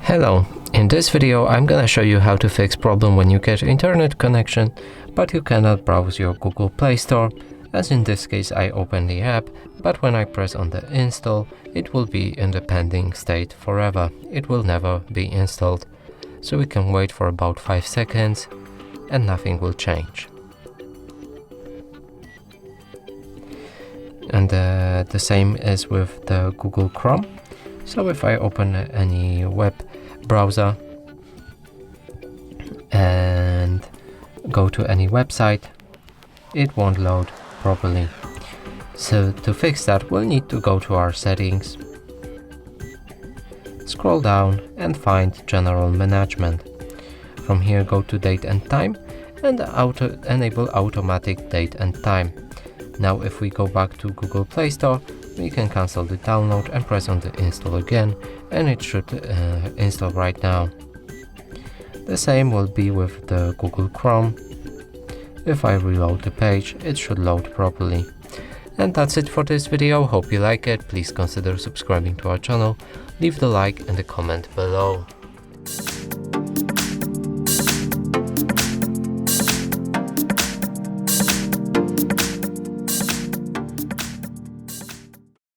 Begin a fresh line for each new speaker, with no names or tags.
Hello, in this video I'm gonna show you how to fix problem when you get internet connection but you cannot browse your Google Play Store, as in this case I open the app, but when I press on the install it will be in the pending state forever. It will never be installed. So we can wait for about 5 seconds and nothing will change. And the same is with the Google Chrome. So if I open any web browser and go to any website, it won't load properly. So to fix that, we'll need to go to our settings, scroll down and find General Management. From here go to Date and Time and enable Automatic Date and Time. Now if we go back to Google Play Store, we can cancel the download and press on the install again, and it should install right now. The same will be with the Google Chrome. If I reload the page, it should load properly. And that's it for this video. Hope you like it. Please consider subscribing to our channel, leave the like and the comment below.